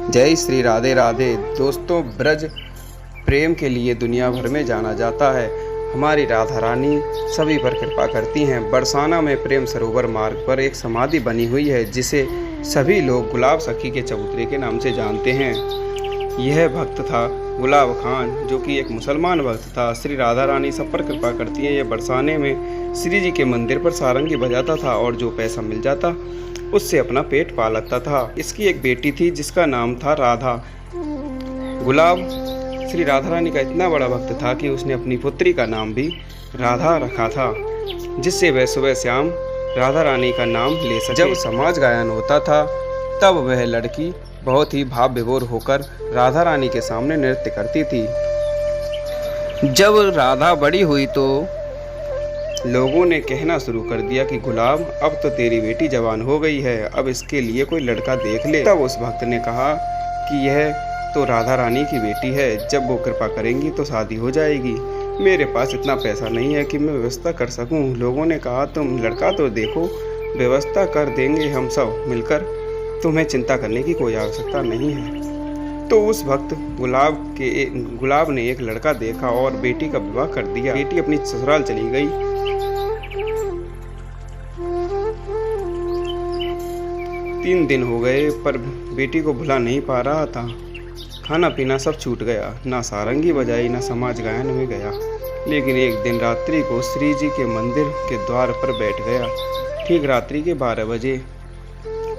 जय श्री राधे राधे। दोस्तों, ब्रज प्रेम के लिए दुनिया भर में जाना जाता है। हमारी राधा रानी सभी पर कृपा करती हैं। बरसाना में प्रेम सरोवर मार्ग पर एक समाधि बनी हुई है जिसे सभी लोग गुलाब सखी के चबूतरे के नाम से जानते हैं। यह भक्त था गुलाब खान, जो कि एक मुसलमान भक्त था। श्री राधा रानी सब पर कृपा करती हैं। यह बरसाने में श्री जी के मंदिर पर सारंगी बजाता था और जो पैसा मिल जाता उससे अपना पेट पालता था। इसकी एक बेटी थी जिसका नाम था राधा। गुलाब श्री राधा रानी का इतना बड़ा भक्त था कि उसने अपनी पुत्री का नाम भी राधा रखा था, जिससे वह सुबह शाम राधा रानी का नाम ले सके। जब समाज गायन होता था तब वह लड़की बहुत ही भाव विभोर होकर राधा रानी के सामने नृत्य करती थी। जब राधा बड़ी हुई तो लोगों ने कहना शुरू कर दिया कि गुलाब, अब तो तेरी बेटी जवान हो गई है, अब इसके लिए कोई लड़का देख ले। तब उस भक्त ने कहा कि यह तो राधा रानी की बेटी है, जब वो कृपा करेंगी तो शादी हो जाएगी। मेरे पास इतना पैसा नहीं है कि मैं व्यवस्था कर सकूं। लोगों ने कहा तुम लड़का तो देखो, व्यवस्था कर देंगे हम सब मिलकर, तुम्हें चिंता करने की कोई आवश्यकता नहीं है। तो उस भक्त गुलाब ने एक लड़का देखा और बेटी का विवाह कर दिया। बेटी अपनी ससुराल चली गई। 3 दिन हो गए पर बेटी को भुला नहीं पा रहा था। खाना पीना सब छूट गया, ना सारंगी बजाई, ना समाज गायन में गया। लेकिन एक दिन रात्रि को श्री जी के मंदिर के द्वार पर बैठ गया। ठीक रात्रि के 12 बजे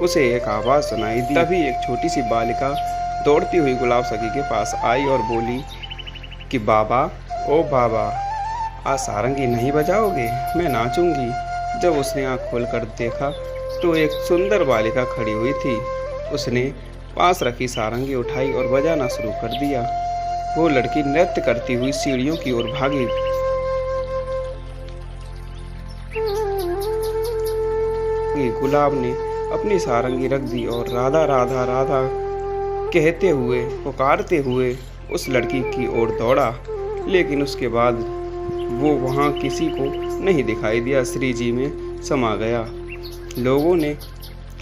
उसे एक आवाज़ सुनाई दी। तभी एक छोटी सी बालिका दौड़ती हुई गुलाब सखी के पास आई और बोली कि बाबा, ओ बाबा, आज सारंगी नहीं बजाओगे? मैं नाचूंगी। जब उसने आँख खोलकर देखा तो एक सुंदर बालिका खड़ी हुई थी। उसने पास रखी सारंगी उठाई और बजाना शुरू कर दिया। वो लड़की नृत्य करती हुई सीढ़ियों की ओर भागी। गुलाब ने अपनी सारंगी रख दी और राधा राधा राधा कहते हुए, पुकारते हुए उस लड़की की ओर दौड़ा। लेकिन उसके बाद वो वहाँ किसी को नहीं दिखाई दिया, श्री जी में समा गया। लोगों ने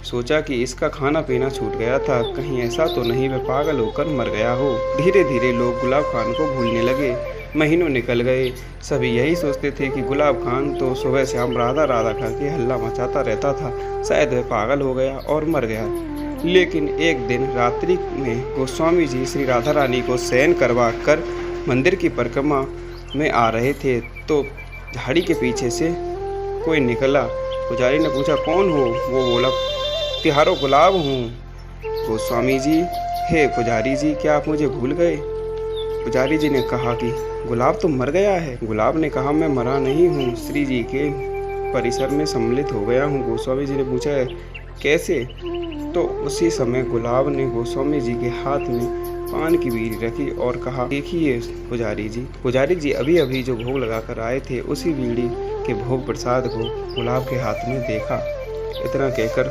सोचा कि इसका खाना पीना छूट गया था, कहीं ऐसा तो नहीं वह पागल होकर मर गया हो। धीरे धीरे लोग गुलाब खान को भूलने लगे। महीनों निकल गए। सभी यही सोचते थे कि गुलाब खान तो सुबह शाम राधा राधा करके हल्ला मचाता रहता था, शायद वह पागल हो गया और मर गया। लेकिन एक दिन रात्रि में गोस्वामी जी श्री राधा रानी को शयन करवा कर मंदिर की परिक्रमा में आ रहे थे तो झाड़ी के पीछे से कोई निकला। पुजारी ने पूछा कौन हो? वो बोला तिहारो गुलाब हूँ। गोस्वामी जी, हे पुजारी जी, क्या आप मुझे भूल गए? पुजारी जी ने कहा कि गुलाब तो मर गया है। गुलाब ने कहा मैं मरा नहीं हूँ, श्री जी के परिसर में सम्मिलित हो गया हूँ। गोस्वामी जी ने पूछा कैसे? तो उसी समय गुलाब ने गोस्वामी जी के हाथ में पान की बीड़ी रखी और कहा देखिए पुजारी जी। पुजारी जी अभी अभी जो भोग लगा कर आए थे उसी बीड़ी के भोग प्रसाद को गुलाब के हाथ में देखा। इतना कहकर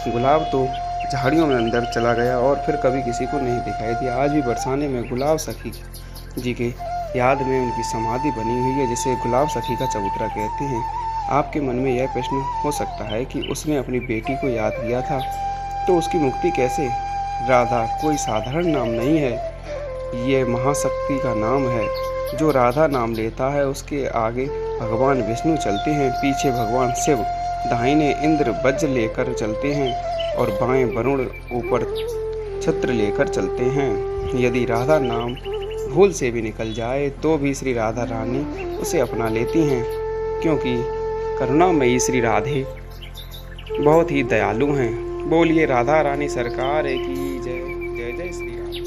गुलाब तो झाड़ियों में अंदर चला गया और फिर कभी किसी को नहीं दिखाई दिया। आज भी बरसाने में गुलाब सखी जी के याद में उनकी समाधि बनी हुई है, जिसे गुलाब सखी का चबूतरा कहते हैं। आपके मन में यह प्रश्न हो सकता है कि उसने अपनी बेटी को याद किया था तो उसकी मुक्ति कैसे? राधा कोई साधारण नाम नहीं है, ये महाशक्ति का नाम है। जो राधा नाम लेता है उसके आगे भगवान विष्णु चलते हैं, पीछे भगवान शिव, दाहिने इंद्र वज्र लेकर चलते हैं और बाएं वरुण ऊपर छत्र लेकर चलते हैं। यदि राधा नाम भूल से भी निकल जाए तो भी श्री राधा रानी उसे अपना लेती हैं, क्योंकि करुणामयी श्री राधे बहुत ही दयालु हैं। बोलिए राधा रानी सरकार की जय। जय जय श्री राधे।